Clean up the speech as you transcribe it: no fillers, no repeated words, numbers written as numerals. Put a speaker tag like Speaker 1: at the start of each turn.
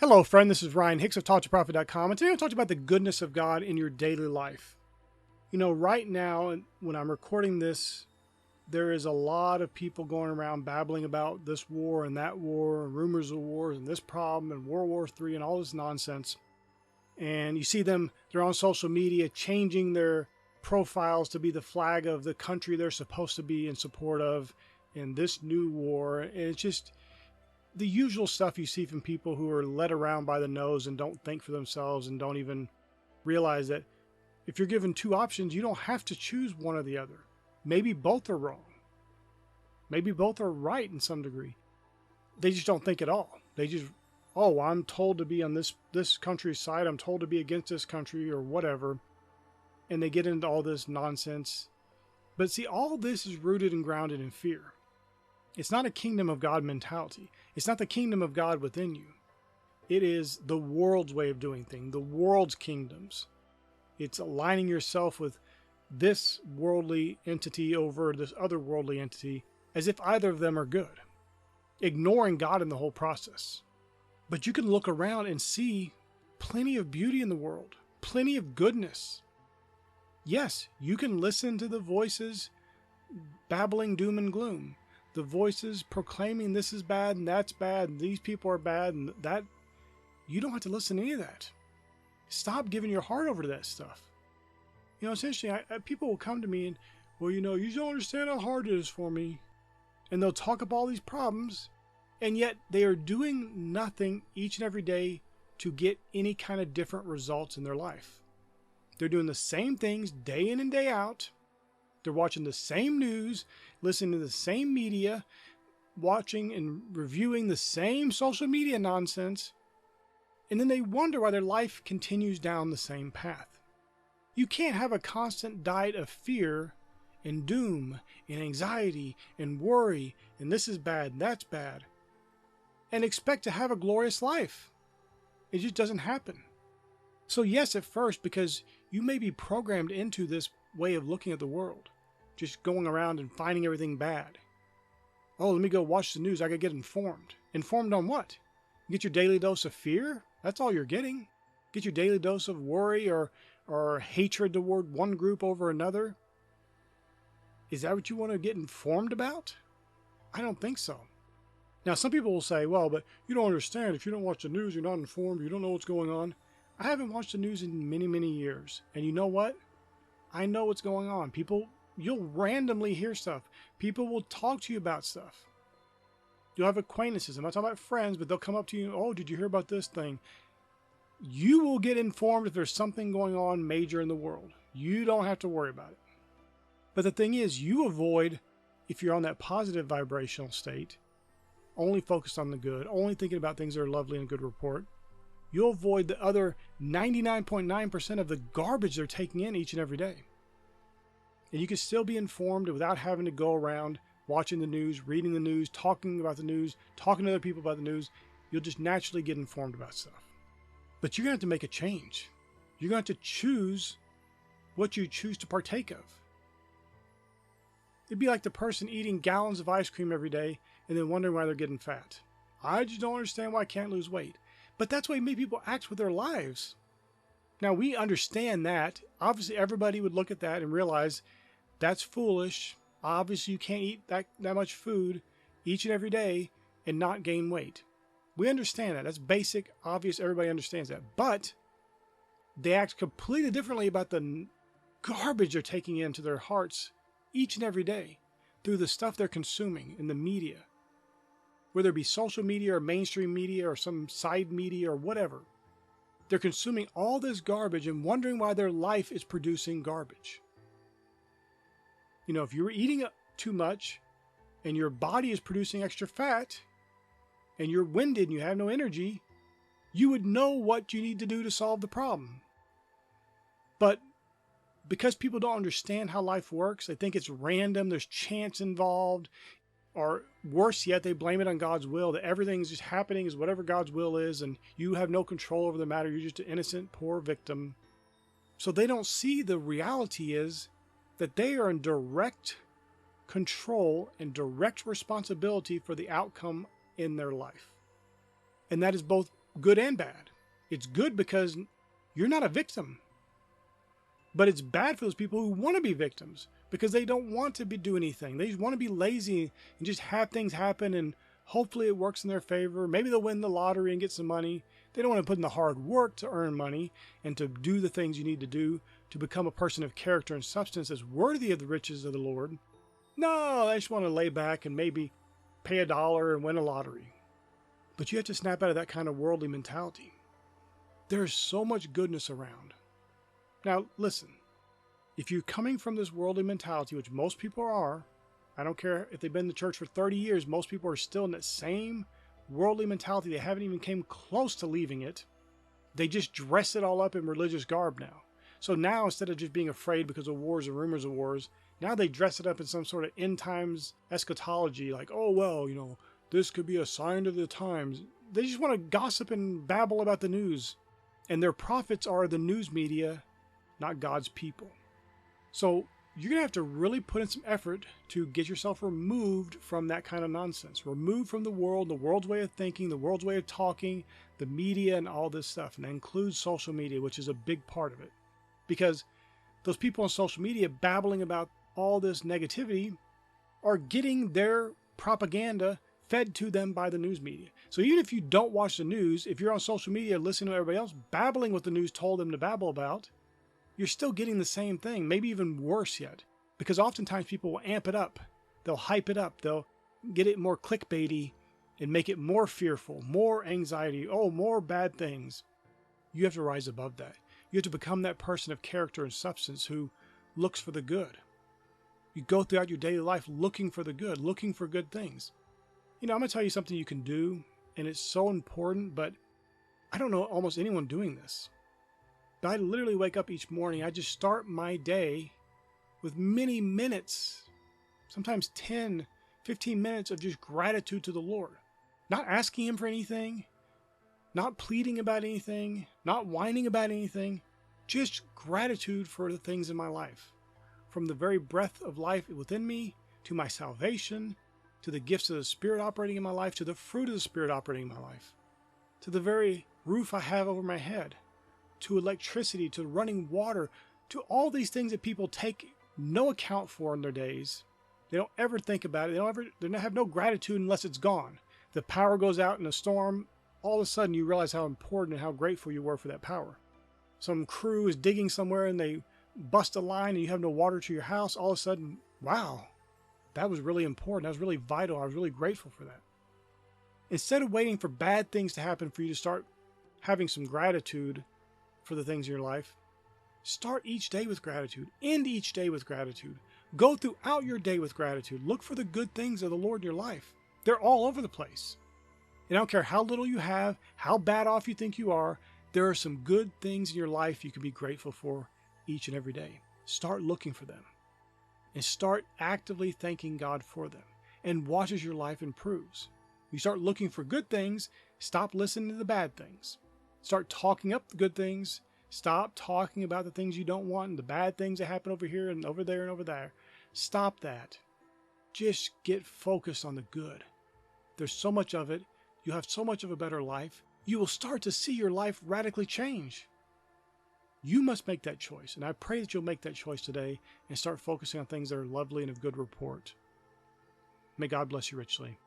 Speaker 1: Hello, friend. This is Ryan Hicks of TalkToProfit.com, and today I'll talk about the goodness of God in your daily life. Right now, when I'm recording this, there is a lot of people going around babbling about this war and that war, and rumors of wars, and this problem, and World War III, and all this nonsense. And you see them, they're on social media changing their profiles to be the flag of the country they're supposed to be in support of in this new war. And it's just the usual stuff you see from people who are led around by the nose and don't think for themselves and don't even realize that if you're given two options, you don't have to choose one or the other. Maybe both are wrong. Maybe both are right in some degree. They just don't think at all. They just, oh, I'm told to be on this country's side. I'm told to be against this country or whatever. And they get into all this nonsense. But see, all this is rooted and grounded in fear. It's not a kingdom of God mentality. It's not the kingdom of God within you. It is the world's way of doing things, the world's kingdoms. It's aligning yourself with this worldly entity over this other worldly entity as if either of them are good, ignoring God in the whole process. But you can look around and see plenty of beauty in the world, plenty of goodness. Yes, you can listen to the voices babbling doom and gloom. The voices proclaiming this is bad and that's bad and these people are bad and that. You don't have to listen to any of that. Stop giving your heart over to that stuff. It's interesting. People will come to me and, well, you don't understand how hard it is for me. And they'll talk up all these problems. And yet they are doing nothing each and every day to get any kind of different results in their life. They're doing the same things day in and day out. They're watching the same news, listening to the same media, watching and reviewing the same social media nonsense, and then they wonder why their life continues down the same path. You can't have a constant diet of fear and doom and anxiety and worry and this is bad and that's bad and expect to have a glorious life. It just doesn't happen. So yes, at first, because you may be programmed into this way of looking at the world, just going around and finding everything bad. Oh, let me go watch the news. I gotta get informed. Informed on what? Get your daily dose of fear? That's all you're getting. Get your daily dose of worry or hatred toward one group over another. Is that what you want to get informed about? I don't think so. Now, some people will say, well, but you don't understand. If you don't watch the news, you're not informed. You don't know what's going on. I haven't watched the news in many, many years. And you know what? I know what's going on. You'll randomly hear stuff. People will talk to you about stuff. You'll have acquaintances. I'm not talking about friends, but they'll come up to you. Oh, did you hear about this thing? You will get informed if there's something going on major in the world. You don't have to worry about it. But the thing is, you avoid, if you're on that positive vibrational state, only focused on the good, only thinking about things that are lovely and good report, you'll avoid the other 99.9% of the garbage they're taking in each and every day. And you can still be informed without having to go around watching the news, reading the news, talking about the news, talking to other people about the news. You'll just naturally get informed about stuff. But you're going to have to make a change. You're going to have to choose what you choose to partake of. It'd be like the person eating gallons of ice cream every day and then wondering why they're getting fat. I just don't understand why I can't lose weight. But that's the way many people act with their lives. Now, we understand that. Obviously, everybody would look at that and realize that's foolish. Obviously, you can't eat that much food each and every day and not gain weight. We understand that. That's basic, obvious. Everybody understands that. But they act completely differently about the garbage they're taking into their hearts each and every day through the stuff they're consuming in the media, whether it be social media or mainstream media or some side media or whatever. They're consuming all this garbage and wondering why their life is producing garbage. If you're eating too much and your body is producing extra fat and you're winded and you have no energy, you would know what you need to do to solve the problem. But because people don't understand how life works, they think it's random, there's chance involved, or worse yet, they blame it on God's will, that everything's just happening as whatever God's will is, and you have no control over the matter. You're just an innocent, poor victim. So they don't see the reality is that they are in direct control and direct responsibility for the outcome in their life. And that is both good and bad. It's good because you're not a victim. But it's bad for those people who want to be victims because they don't want to do anything. They just want to be lazy and just have things happen, and hopefully it works in their favor. Maybe they'll win the lottery and get some money. They don't want to put in the hard work to earn money and to do the things you need to do to become a person of character and substance that's worthy of the riches of the Lord. No, they just want to lay back and maybe pay $1 and win a lottery. But you have to snap out of that kind of worldly mentality. There's so much goodness around. Now, listen, if you're coming from this worldly mentality, which most people are, I don't care if they've been in the church for 30 years, most people are still in that same worldly mentality. They haven't even came close to leaving it. They just dress it all up in religious garb now. So now, instead of just being afraid because of wars and rumors of wars, now they dress it up in some sort of end times eschatology, like, oh, well, this could be a sign of the times. They just want to gossip and babble about the news. And their prophets are the news media, not God's people. So you're going to have to really put in some effort to get yourself removed from that kind of nonsense. Removed from the world's way of thinking, the world's way of talking, the media and all this stuff. And that includes social media, which is a big part of it. Because those people on social media babbling about all this negativity are getting their propaganda fed to them by the news media. So even if you don't watch the news, if you're on social media listening to everybody else babbling what the news told them to babble about, you're still getting the same thing, maybe even worse yet. Because oftentimes people will amp it up. They'll hype it up. They'll get it more clickbaity and make it more fearful, more anxiety, more bad things. You have to rise above that. You have to become that person of character and substance who looks for the good. You go throughout your daily life looking for the good, looking for good things. I'm going to tell you something you can do, and it's so important, but I don't know almost anyone doing this. But I literally wake up each morning, I just start my day with many minutes, sometimes 10, 15 minutes of just gratitude to the Lord. Not asking Him for anything, not pleading about anything, not whining about anything, just gratitude for the things in my life. From the very breath of life within me, to my salvation, to the gifts of the Spirit operating in my life, to the fruit of the Spirit operating in my life, to the very roof I have over my head, to electricity, to running water, to all these things that people take no account for in their days. They don't ever think about it. They have no gratitude unless it's gone. The power goes out in a storm. All of a sudden you realize how important and how grateful you were for that power. Some crew is digging somewhere and they bust a line and you have no water to your house. All of a sudden, wow, that was really important. That was really vital. I was really grateful for that. Instead of waiting for bad things to happen for you to start having some gratitude for the things in your life, start each day with gratitude. End each day with gratitude. Go throughout your day with gratitude. Look for the good things of the Lord in your life. They're all over the place. And I don't care how little you have, how bad off you think you are, there are some good things in your life you can be grateful for each and every day. Start looking for them. And start actively thanking God for them. And watch as your life improves. You start looking for good things, stop listening to the bad things. Start talking up the good things. Stop talking about the things you don't want and the bad things that happen over here and over there and over there. Stop that. Just get focused on the good. There's so much of it. You'll have so much of a better life. You will start to see your life radically change. You must make that choice. And I pray that you'll make that choice today and start focusing on things that are lovely and of good report. May God bless you richly.